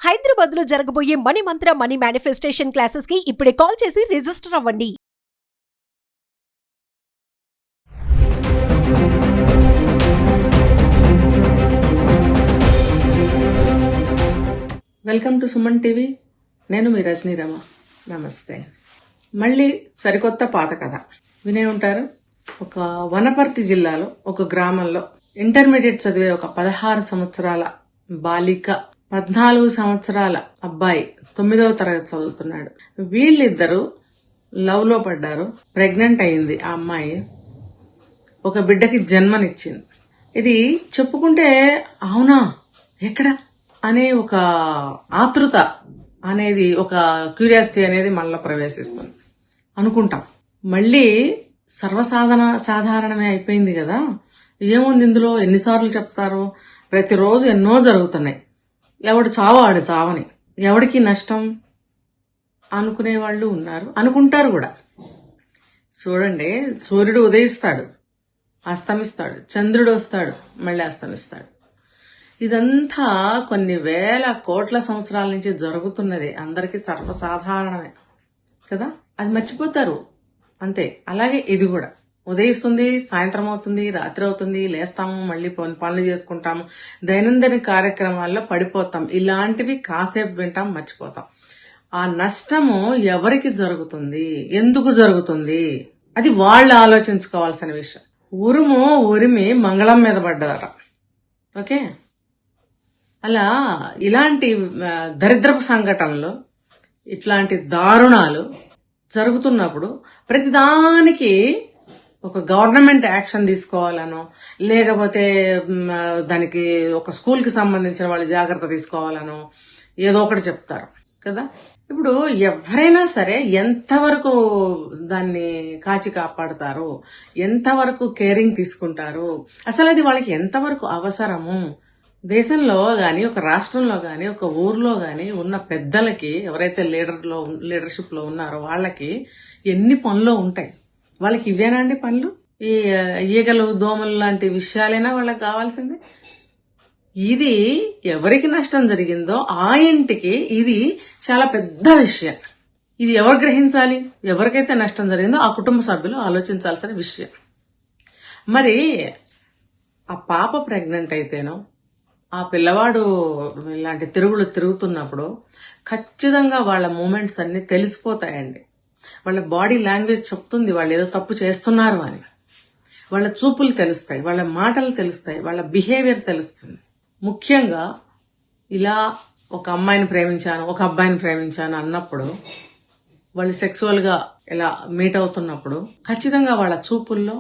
హైదరాబాద్ లో జరగబోయే మనీ మంత్ర money manifestation classes కి ఇప్పుడే కాల్ చేసి రిజిస్టర్ అవ్వండి. Welcome to Suman TV. నేను మీ రజనీరమ. నమస్తే. మళ్ళీ సరికొత్త పాత కథ వినే ఉంటారు. ఒక వనపర్తి జిల్లాలో ఒక గ్రామంలో ఇంటర్మీడియట్ చదివే ఒక 16 సంవత్సరాల బాలిక, 14 సంవత్సరాల అబ్బాయి 9వ తరగతి చదువుతున్నాడు. వీళ్ళిద్దరూ లవ్ లో పడ్డారు. ప్రెగ్నెంట్ అయింది ఆ అమ్మాయి. ఒక బిడ్డకి జన్మనిచ్చింది. ఇది చెప్పుకుంటే అవునా ఎక్కడ అనే ఒక ఆతృత అనేది, ఒక క్యూరియాసిటీ అనేది మనలో ప్రవేశిస్తుంది అనుకుంటాం. మళ్ళీ సాధారణమే అయిపోయింది కదా, ఏముంది ఇందులో, ఎన్నిసార్లు చెప్తారు, ప్రతిరోజు ఎన్నో జరుగుతున్నాయి, ఎవడు చావు ఆడు చావని, ఎవడికి నష్టం అనుకునే వాళ్ళు ఉన్నారు, అనుకుంటారు కూడా. చూడండి, సూర్యుడు ఉదయిస్తాడు, అస్తమిస్తాడు, చంద్రుడు వస్తాడు, మళ్ళీ అస్తమిస్తాడు. ఇదంతా కొన్ని వేల కోట్ల సంవత్సరాల నుంచి జరుగుతున్నది, అందరికీ సర్వసాధారణమే కదా, అది మర్చిపోతారు అంతే. అలాగే ఇది కూడా ఉదయిస్తుంది, సాయంత్రం అవుతుంది, రాత్రి అవుతుంది, లేస్తాము, మళ్ళీ పనులు చేసుకుంటాము, దైనందిన కార్యక్రమాల్లో పడిపోతాం. ఇలాంటివి కాసేపు వింటాం, మర్చిపోతాం. ఆ నష్టము ఎవరికి జరుగుతుంది, ఎందుకు జరుగుతుంది, అది వాళ్ళు ఆలోచించుకోవాల్సిన విషయం. ఉరిమి మంగళం మీద పడ్డదట. ఓకే, అలా ఇలాంటి దరిద్రపు సంఘటనలు, ఇట్లాంటి దారుణాలు జరుగుతున్నప్పుడు ప్రతిదానికి ఒక గవర్నమెంట్ యాక్షన్ తీసుకోవాలనో, లేకపోతే దానికి ఒక స్కూల్కి సంబంధించిన వాళ్ళు జాగ్రత్త తీసుకోవాలనో ఏదో ఒకటి చెప్తారు కదా. ఇప్పుడు ఎవరైనా సరే ఎంతవరకు దాన్ని కాచి కాపాడుతారు, ఎంతవరకు కేరింగ్ తీసుకుంటారు, అసలు అది వాళ్ళకి ఎంతవరకు అవసరము, దేశంలో గాని, ఒక రాష్ట్రంలో గాని, ఒక ఊర్లో గాని ఉన్న పెద్దలకి, ఎవరైతే లీడర్షిప్ లో ఉన్నారో వాళ్ళకి ఎన్ని పనులు ఉంటాయి. వాళ్ళకి ఇవేనండి పనులు? ఈ ఈగలు, దోమలు లాంటి విషయాలైనా వాళ్ళకి కావాల్సిందే. ఇది ఎవరికి నష్టం జరిగిందో ఆ ఇంటికి ఇది చాలా పెద్ద విషయం. ఇది ఎవరు గ్రహించాలి? ఎవరికైతే నష్టం జరిగిందో ఆ కుటుంబ సభ్యులు ఆలోచించాల్సిన విషయం. మరి ఆ పాప ప్రెగ్నెంట్ అయితేనో, ఆ పిల్లవాడు ఇలాంటి తిరుగుతున్నప్పుడు ఖచ్చితంగా వాళ్ళ మూమెంట్స్ అన్ని తెలిసిపోతాయండి. వాళ్ళ బాడీ లాంగ్వేజ్ చెప్తుంది వాళ్ళు ఏదో తప్పు చేస్తున్నారు అని. వాళ్ళ చూపులు తెలుస్తాయి, వాళ్ళ మాటలు తెలుస్తాయి, వాళ్ళ బిహేవియర్ తెలుస్తుంది. ముఖ్యంగా ఇలా ఒక అమ్మాయిని ప్రేమించాను, ఒక అబ్బాయిని ప్రేమించాను అన్నప్పుడు, వాళ్ళు సెక్సువల్గా ఇలా మీట్ అవుతున్నప్పుడు ఖచ్చితంగా వాళ్ళ చూపుల్లో,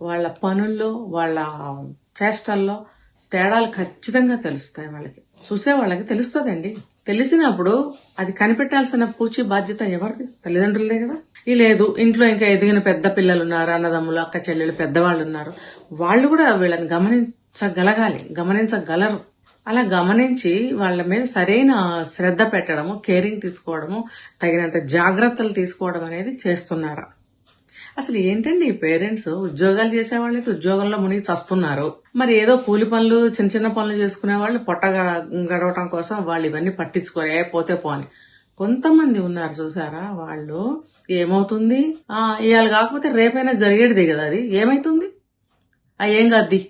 వాళ్ళ పనుల్లో, వాళ్ళ చేష్టల్లో తేడాలు ఖచ్చితంగా తెలుస్తాయి. వాళ్ళకి, చూసే వాళ్ళకి తెలుస్తుందండి. తెలిసినప్పుడు అది కనిపెట్టాల్సిన పూచి బాధ్యత ఎవరిది? తల్లిదండ్రులదే కదా. లేదు, ఇంట్లో ఇంకా ఎదిగిన పెద్ద పిల్లలు ఉన్నారు, అన్నదమ్ములు, అక్క చెల్లెలు, పెద్దవాళ్ళు ఉన్నారు, వాళ్ళు కూడా వీళ్ళని గమనించగలరు. అలా గమనించి వాళ్ళ మీద సరైన శ్రద్ధ పెట్టడము, కేరింగ్ తీసుకోవడము, తగినంత జాగ్రత్తలు తీసుకోవడం అనేది చేస్తున్నారా? అసలు ఏంటండి ఈ పేరెంట్స్, ఉద్యోగాలు చేసేవాళ్ళైతే ఉద్యోగంలో మునిగి చస్తున్నారు, మరి ఏదో కూలి పనులు, చిన్న చిన్న పనులు చేసుకునే వాళ్ళు పొట్ట గడవటం కోసం వాళ్ళు ఇవన్నీ పట్టించుకోరే, పోతే పోని. కొంతమంది ఉన్నారు చూసారా, వాళ్ళు ఏమవుతుంది, ఇవాళ కాకపోతే రేపైనా జరిగేది కదా, అది ఏమైతుంది, ఏం కాద్ది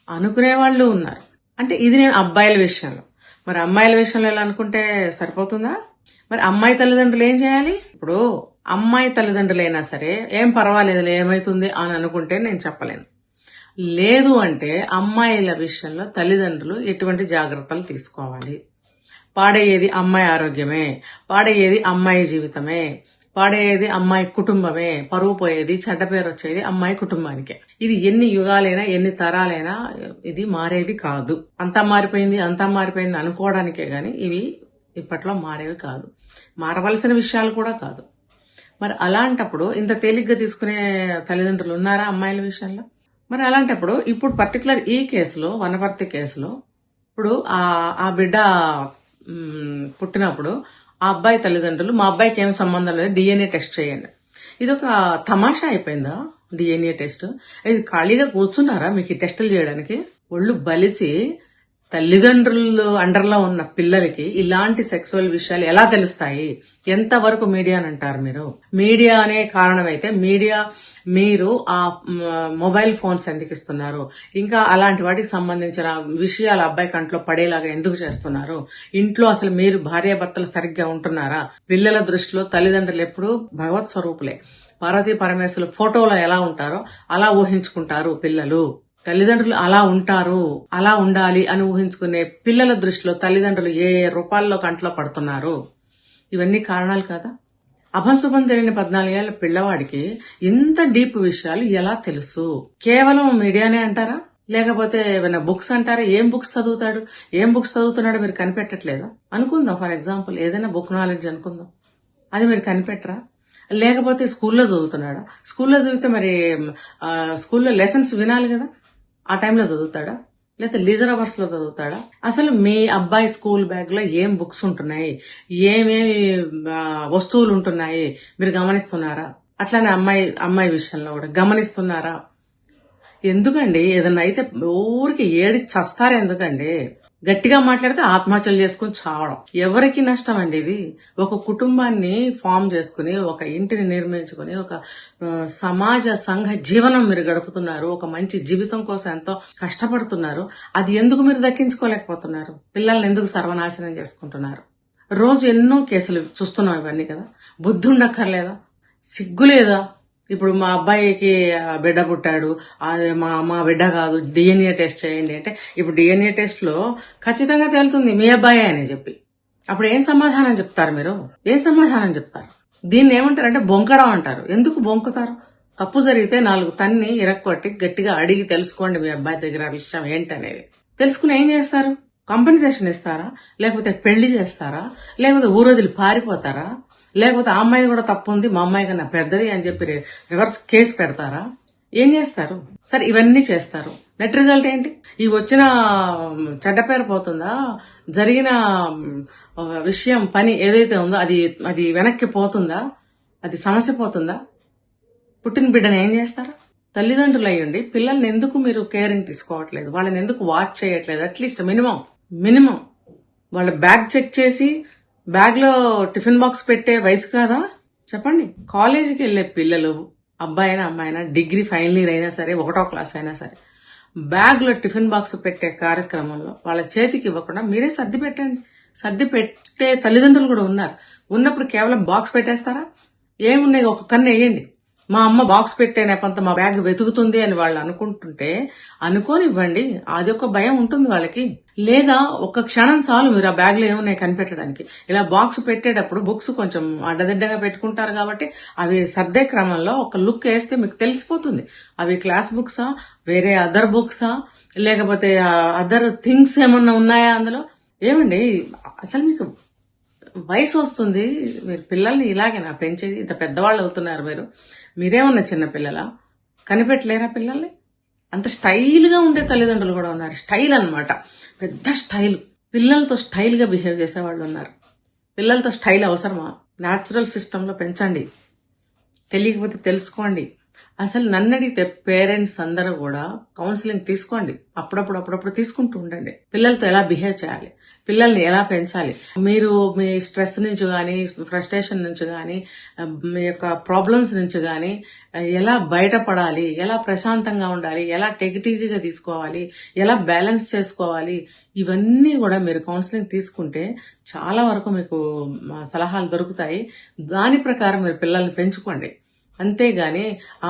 అనుకునే వాళ్ళు ఉన్నారు. అంటే ఇది నేను అబ్బాయిల విషయంలో. మరి అమ్మాయిల విషయంలో ఎలా అనుకుంటే సరిపోతుందా? మరి అమ్మాయి తల్లిదండ్రులు ఏం చేయాలి? ఇప్పుడు అమ్మాయి తల్లిదండ్రులైనా సరే ఏం పర్వాలేదులే, ఏమైతుంది అని అనుకుంటే నేను చెప్పలేను. లేదు అంటే అమ్మాయిల విషయంలో తల్లిదండ్రులు ఎటువంటి జాగ్రత్తలు తీసుకోవాలి? పాడయ్యేది అమ్మాయి ఆరోగ్యమే, పాడయ్యేది అమ్మాయి జీవితమే, పాడయ్యేది అమ్మాయి కుటుంబమే, పరువు పోయేది, చెడ్డ పేరు వచ్చేది అమ్మాయి కుటుంబానికే. ఇది ఎన్ని యుగాలైనా, ఎన్ని తరాలైనా ఇది మారేది కాదు. అంతా మారిపోయింది అనుకోవడానికే గాని ఇవి ఇప్పట్లో మారేవి కాదు, మారవలసిన విషయాలు కూడా కాదు. మరి అలాంటప్పుడు ఇంత తేలిగ్గా తీసుకునే తల్లిదండ్రులు ఉన్నారా అమ్మాయిల విషయంలో? మరి అలాంటప్పుడు ఇప్పుడు పర్టికులర్ ఈ కేసులో, వనపర్తి కేసులో, ఇప్పుడు ఆ బిడ్డ పుట్టినప్పుడు ఆ అబ్బాయి తల్లిదండ్రులు, మా అబ్బాయికి ఏం సంబంధం లేదు, DNA టెస్ట్ చేయండి. ఇది ఒక తమాషా అయిపోయిందా? DNA టెస్ట్ ఇది ఖాళీగా కూర్చున్నారా మీకు ఈ టెస్టులు చేయడానికి? ఒళ్ళు బలిసి తల్లిదండ్రులు అండర్లో ఉన్న పిల్లలకి ఇలాంటి సెక్సువల్ విషయాలు ఎలా తెలుస్తాయి? ఎంతవరకు మీడియా అని అంటారు మీరు? మీడియా అనే కారణం అయితే మీరు ఆ మొబైల్ ఫోన్స్ ఎందుకు ఇస్తున్నారు? ఇంకా అలాంటి వాటికి సంబంధించిన విషయాలు అబ్బాయి కంట్లో పడేలాగా ఎందుకు చేస్తున్నారు? ఇంట్లో అసలు మీరు భార్యాభర్తలు సరిగ్గా ఉంటున్నారా? పిల్లల దృష్టిలో తల్లిదండ్రులు ఎప్పుడూ భగవత్ స్వరూపులే. పార్వతీ పరమేశ్వరుల ఫోటోలో ఎలా ఉంటారో అలా ఊహించుకుంటారు పిల్లలు. తల్లిదండ్రులు అలా ఉంటారు, అలా ఉండాలి అని ఊహించుకునే పిల్లల దృష్టిలో తల్లిదండ్రులు ఏ రూపాల్లో కంట్లో పడుతున్నారు? ఇవన్నీ కారణాలు కదా. అభంశుభం తెలియని 14 ఏళ్ల పిల్లవాడికి ఇంత డీప్ విషయాలు ఎలా తెలుసు? కేవలం మీడియానే అంటారా? లేకపోతే ఏమైనా బుక్స్ అంటారా? ఏం బుక్స్ చదువుతున్నాడో మీరు కనిపెట్టట్లేదా? అనుకుందాం, ఫర్ ఎగ్జాంపుల్ ఏదైనా బుక్ నాలెడ్జ్ అనుకుందాం, అది మీరు కనిపెట్టరా? లేకపోతే స్కూల్లో చదువుతున్నాడా? స్కూల్లో చదివితే మరి స్కూల్లో లెసన్స్ వినాలి కదా, ఆ టైంలో చదువుతాడా? లేకపోతే లీజర్ అవర్స్ లో చదువుతాడా? అసలు మీ అబ్బాయి స్కూల్ బ్యాగ్ లో ఏం బుక్స్ ఉంటున్నాయి, ఏమేమి వస్తువులు ఉంటున్నాయి మీరు గమనిస్తున్నారా? అట్లానే అమ్మాయి విషయంలో కూడా గమనిస్తున్నారా? ఎందుకండి ఏదన్నా అయితే ఊరికి ఏడి చస్తారు? ఎందుకండి గట్టిగా మాట్లాడితే ఆత్మహత్యలు చేసుకుని చావడం? ఎవరికి నష్టం అండి ఇది? ఒక కుటుంబాన్ని ఫామ్ చేసుకుని, ఒక ఇంటిని నిర్మించుకుని, ఒక సమాజ సంఘ జీవనం మీరు గడుపుతున్నారు, ఒక మంచి జీవితం కోసం ఎంతో కష్టపడుతున్నారు. అది ఎందుకు మీరు దక్కించుకోలేకపోతున్నారు? పిల్లల్ని ఎందుకు సర్వనాశనం చేసుకుంటున్నారు? రోజు ఎన్నో కేసులు చూస్తున్నాం, ఇవన్నీ కదా. బుద్ధి ఉండక్కర్లేదా? సిగ్గు లేదా? ఇప్పుడు మా అబ్బాయికి బిడ్డ పుట్టాడు, అది మా బిడ్డ కాదు, డిఎన్ఏ టెస్ట్ చేయండి అంటే, ఇప్పుడు డిఎన్ఏ టెస్ట్ లో ఖచ్చితంగా తేలుతుంది మీ అబ్బాయే అని చెప్పి. అప్పుడు ఏం సమాధానం చెప్తారు మీరు? ఏం సమాధానం చెప్తారు? దీన్ని ఏమంటారంటే బొంకడం అంటారు. ఎందుకు బొంకుతారు? తప్పు జరిగితే 4 తన్ని ఇరక్కొట్టి గట్టిగా అడిగి తెలుసుకోండి మీ అబ్బాయి దగ్గర ఆ విషయం ఏంటనేది. తెలుసుకుని ఏం చేస్తారు? కాంపెన్సేషన్ ఇస్తారా? లేకపోతే పెళ్లి చేస్తారా? లేకపోతే ఊరొదిలి పారిపోతారా? లేకపోతే ఆ అమ్మాయి కూడా తప్పు ఉంది, మా అమ్మాయి కన్నా పెద్దది అని చెప్పి రివర్స్ కేసు పెడతారా? ఏం చేస్తారు? సరే, ఇవన్నీ చేస్తారు. నెట్ రిజల్ట్ ఏంటి? ఈ వచ్చిన చెడ్డ పేరు పోతుందా? జరిగిన విషయం, పని ఏదైతే ఉందో అది వెనక్కి పోతుందా? అది సమస్య పోతుందా? పుట్టిన బిడ్డను ఏం చేస్తారు? తల్లిదండ్రులు అయ్యండి పిల్లల్ని ఎందుకు మీరు కేరింగ్ తీసుకోవట్లేదు? వాళ్ళని ఎందుకు వాచ్ చేయట్లేదు? అట్లీస్ట్ మినిమం వాళ్ళ బ్యాగ్ చెక్ చేసి బ్యాగ్ లో టిఫిన్ బాక్స్ పెట్టే వయసు కాదా? చెప్పండి. కాలేజీకి వెళ్లే పిల్లలు, అబ్బాయినా అమ్మాయినా, డిగ్రీ ఫైనల్ ఇయర్ అయినా సరే, 1వ క్లాస్ అయినా సరే, బ్యాగ్ లో టిఫిన్ బాక్స్ పెట్టే కార్యక్రమంలో వాళ్ళ చేతికి ఇవ్వకుండా మీరే సర్ది పెట్టండి. సర్ది పెట్టే తల్లిదండ్రులు కూడా ఉన్నారు. ఉన్నప్పుడు కేవలం బాక్స్ పెట్టేస్తారా? ఏమున్నాయి, ఒక కన్ను వేయండి. మా అమ్మ బాక్స్ పెట్టే నెపంత మా బ్యాగ్ వెతుకుతుంది అని వాళ్ళు అనుకుంటుంటే అనుకోనివ్వండి. అది ఒక భయం ఉంటుంది వాళ్ళకి. లేదా ఒక క్షణం చాలు మీరు ఆ బ్యాగ్ లో ఏమున్నాయి కనిపెట్టడానికి. ఇలా బాక్స్ పెట్టేటప్పుడు బుక్స్ కొంచెం అడ్డదిడ్డగా పెట్టుకుంటారు కాబట్టి అవి సర్దే క్రమంలో ఒక లుక్ వేస్తే మీకు తెలిసిపోతుంది. అవి క్లాస్ బుక్సా, వేరే అదర్ బుక్సా, లేకపోతే అదర్ థింగ్స్ ఏమన్నా ఉన్నాయా అందులో? ఏమండి అసలు మీకు వయసు వస్తుంది, మీరు పిల్లల్ని ఇలాగేనా పెంచేది? ఇంత పెద్దవాళ్ళు అవుతున్నారు మీరేమన్నా చిన్న పిల్లలా? కనిపెట్టలేరా పిల్లల్ని? అంత స్టైల్గా ఉండే తల్లిదండ్రులు కూడా ఉన్నారు. స్టైల్ అన్నమాట, పెద్ద స్టైల్. పిల్లలతో స్టైల్గా బిహేవ్ చేసేవాళ్ళు ఉన్నారు. పిల్లలతో స్టైల్ అవసరమా? న్యాచురల్ సిస్టంలో పెంచండి. తెలియకపోతే తెలుసుకోండి. అసలు నన్ను అడిగితే పేరెంట్స్ అందరూ కూడా కౌన్సిలింగ్ తీసుకోండి. అప్పుడప్పుడు తీసుకుంటూ ఉండండి. పిల్లలతో ఎలా బిహేవ్ చేయాలి, పిల్లల్ని ఎలా పెంచాలి, మీరు మీ స్ట్రెస్ నుంచి కానీ, ఫ్రస్ట్రేషన్ నుంచి కానీ, మీ యొక్క ప్రాబ్లమ్స్ నుంచి కానీ ఎలా బయటపడాలి, ఎలా ప్రశాంతంగా ఉండాలి, ఎలా టేక్ ఇట్ ఈజీగా తీసుకోవాలి, ఎలా బ్యాలెన్స్ చేసుకోవాలి, ఇవన్నీ కూడా మీరు కౌన్సిలింగ్ తీసుకుంటే చాలా వరకు మీకు సలహాలు దొరుకుతాయి. దాని ప్రకారం మీరు పిల్లల్ని పెంచుకోండి. అంతేగాని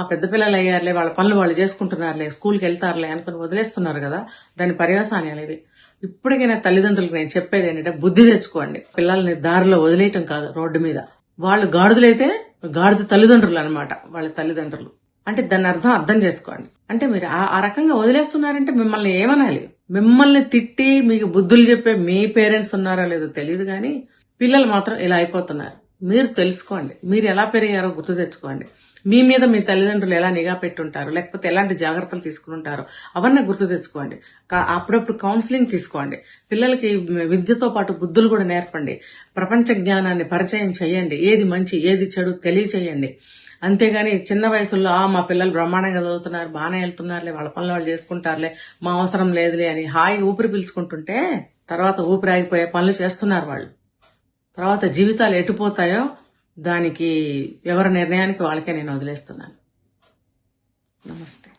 పెద్ద పిల్లలు అయ్యారులే, వాళ్ళ పనులు వాళ్ళు చేసుకుంటున్నారులే, స్కూల్కి వెళ్తారులే అనుకుని వదిలేస్తున్నారు కదా, దాని పర్యవసానాలు ఇవి. ఇప్పటికైనా తల్లిదండ్రులకు నేను చెప్పేది ఏంటంటే బుద్ధి తెచ్చుకోండి. పిల్లల్ని దారిలో వదిలేయటం కాదు, రోడ్డు మీద. వాళ్ళు గాడిదలైతే గాడిద తల్లిదండ్రులు అనమాట, వాళ్ళ తల్లిదండ్రులు. అంటే దాన్ని అర్థం చేసుకోండి. అంటే మీరు ఆ రకంగా వదిలేస్తున్నారంటే మిమ్మల్ని ఏమనాలి? మిమ్మల్ని తిట్టి మీకు బుద్ధులు చెప్పే మీ పేరెంట్స్ ఉన్నారో లేదో తెలియదు కానీ పిల్లలు మాత్రం ఇలా అయిపోతున్నారు. మీరు తెలుసుకోండి. మీరు ఎలా పెరిగారో గుర్తు తెచ్చుకోండి. మీ మీద మీ తల్లిదండ్రులు ఎలా నిఘా పెట్టుంటారు, లేకపోతే ఎలాంటి జాగ్రత్తలు తీసుకుంటారు, అవన్నీ గుర్తు తెచ్చుకోండి. అప్పుడప్పుడు కౌన్సిలింగ్ తీసుకోండి. పిల్లలకి విద్యతో పాటు బుద్ధులు కూడా నేర్పండి. ప్రపంచ జ్ఞానాన్ని పరిచయం చేయండి. ఏది మంచి ఏది చెడు తెలియచేయండి. అంతేగాని చిన్న వయసులో మా పిల్లలు బ్రహ్మాండంగా చదువుతున్నారు, బాగానే వెళ్తున్నారులే, వాళ్ళ పనులు వాళ్ళు చేసుకుంటారులే, మా అవసరం లేదులే అని హాయిగా ఊపిరి పీల్చుకుంటుంటే తర్వాత ఊపిరి ఆగిపోయే పనులు చేస్తున్నారు వాళ్ళు. తర్వాత జీవితాలు ఎటుపోతాయో దానికి ఎవరి నిర్ణయానికి వాళ్ళకే నేను వదిలేస్తున్నాను. నమస్తే.